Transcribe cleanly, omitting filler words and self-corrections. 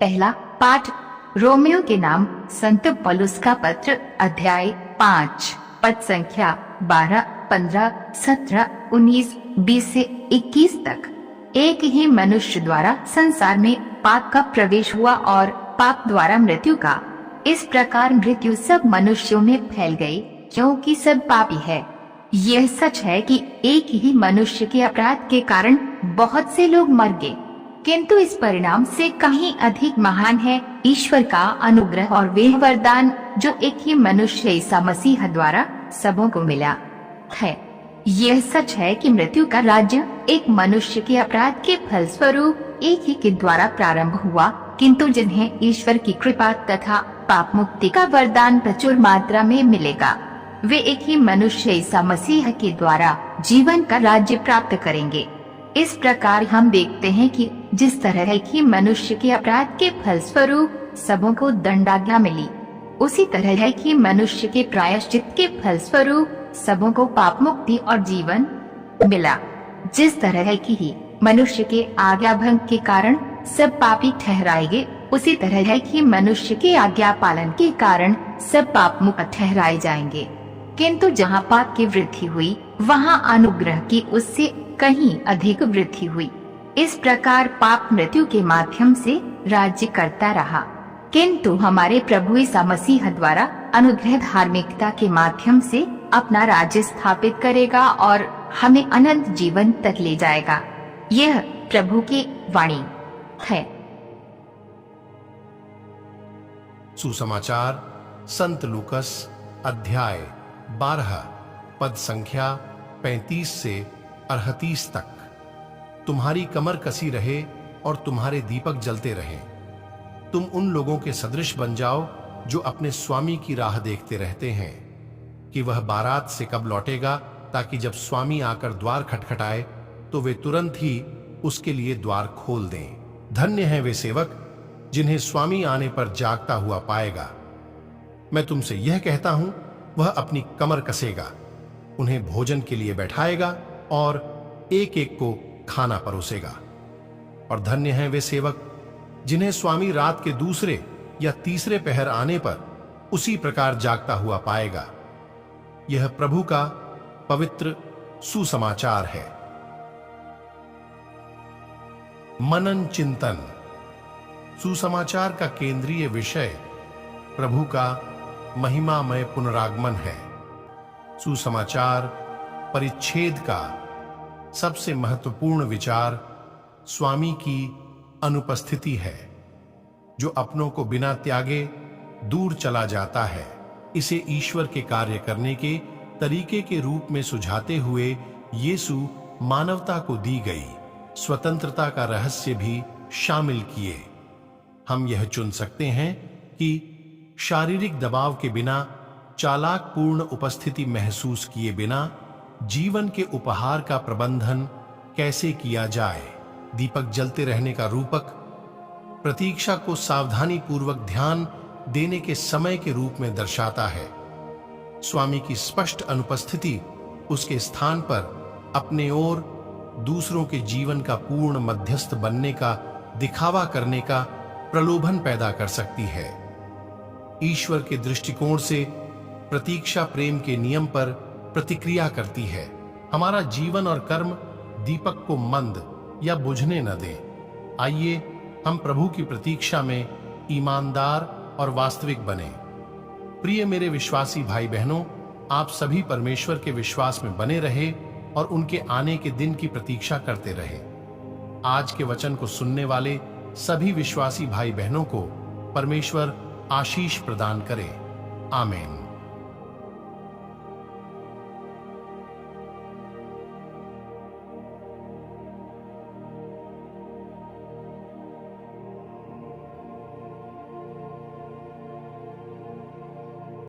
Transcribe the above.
पहला पाठ रोमियो के नाम संत पौलुस का पत्र, अध्याय 5, पद संख्या 12, 15, 17, 19, 20 से 21 तक। एक ही मनुष्य द्वारा संसार में पाप का प्रवेश हुआ और पाप द्वारा मृत्यु का। इस प्रकार मृत्यु सब मनुष्यों में फैल गई, क्योंकि सब पापी है। यह सच है कि एक ही मनुष्य के अपराध के कारण बहुत से लोग मर गए, किंतु इस परिणाम से कहीं अधिक महान है ईश्वर का अनुग्रह और वह वरदान जो एक ही मनुष्य ईसा मसीह द्वारा सबों को मिला है। यह सच है कि मृत्यु का राज्य एक मनुष्य के अपराध के फलस्वरूप एक ही के द्वारा प्रारंभ हुआ, किंतु जिन्हें ईश्वर की कृपा तथा पाप मुक्ति का वरदान प्रचुर मात्रा में मिलेगा, वे एक ही मनुष्य ईसा मसीह के द्वारा जीवन का राज्य प्राप्त करेंगे। इस प्रकार हम देखते हैं कि जिस तरह एक ही मनुष्य के अपराध के फलस्वरूप सबों को दंडाज्ञा मिली, उसी तरह एक ही मनुष्य के प्रायश्चित के फलस्वरूप सबों को पाप मुक्ति और जीवन मिला। जिस तरह की ही मनुष्य के आज्ञा भंग के कारण सब पापी ठहराए गए, उसी तरह ही मनुष्य के आज्ञा पालन के कारण सब पाप मुक्त ठहराए जाएंगे। किंतु जहाँ पाप की वृद्धि हुई, वहाँ अनुग्रह की उससे कहीं अधिक वृद्धि हुई। इस प्रकार पाप मृत्यु के माध्यम से राज्य करता रहा, किंतु हमारे प्रभु ईसा मसीह द्वारा अनुग्रह धार्मिकता के माध्यम से अपना राज्य स्थापित करेगा और हमें अनंत जीवन तक ले जाएगा। यह प्रभु की वाणी है। सुसमाचार संत लूकस अध्याय 12, पद संख्या 35 से 38 तक। तुम्हारी कमर कसी रहे और तुम्हारे दीपक जलते रहें। तुम उन लोगों के सदृश बन जाओ जो अपने स्वामी की राह देखते रहते हैं कि वह बारात से कब लौटेगा, ताकि जब स्वामी आकर द्वार खटखटाए तो वे तुरंत ही उसके लिए द्वार खोल दें। धन्य हैं वे सेवक जिन्हें स्वामी आने पर जागता हुआ पाएगा। मैं तुमसे यह कहता हूं, वह अपनी कमर कसेगा, उन्हें भोजन के लिए बैठाएगा और एक एक को खाना परोसेगा। और धन्य हैं वे सेवक जिन्हें स्वामी रात के दूसरे या तीसरे पहर आने पर उसी प्रकार जागता हुआ पाएगा। यह प्रभु का पवित्र सुसमाचार है। मनन चिंतन। सुसमाचार का केंद्रीय विषय प्रभु का महिमामय पुनरागमन है। सुसमाचार परिच्छेद का सबसे महत्वपूर्ण विचार स्वामी की अनुपस्थिति है, जो अपनों को बिना त्यागे दूर चला जाता है। इसे ईश्वर के कार्य करने के तरीके के रूप में सुझाते हुए यीशु मानवता को दी गई स्वतंत्रता का रहस्य भी शामिल किए। हम यह चुन सकते हैं कि शारीरिक दबाव के बिना, चालाक पूर्ण उपस्थिति महसूस किए बिना जीवन के उपहार का प्रबंधन कैसे किया जाए। दीपक जलते रहने का रूपक प्रतीक्षा को सावधानी पूर्वक ध्यान देने के समय के रूप में दर्शाता है। स्वामी की स्पष्ट अनुपस्थिति उसके स्थान पर अपने ओर दूसरों के जीवन का पूर्ण मध्यस्थ बनने का दिखावा करने का प्रलोभन पैदा कर सकती है। ईश्वर के दृष्टिकोण से प्रतीक्षा प्रेम के नियम पर प्रतिक्रिया करती है। हमारा जीवन और कर्म दीपक को मंद या बुझने न दे। आइए हम प्रभु की प्रतीक्षा में ईमानदार और वास्तविक बने। प्रिय मेरे विश्वासी भाई बहनों, आप सभी परमेश्वर के विश्वास में बने रहे और उनके आने के दिन की प्रतीक्षा करते रहे। आज के वचन को सुनने वाले सभी विश्वासी भाई बहनों को परमेश्वर आशीष प्रदान करे। आमीन।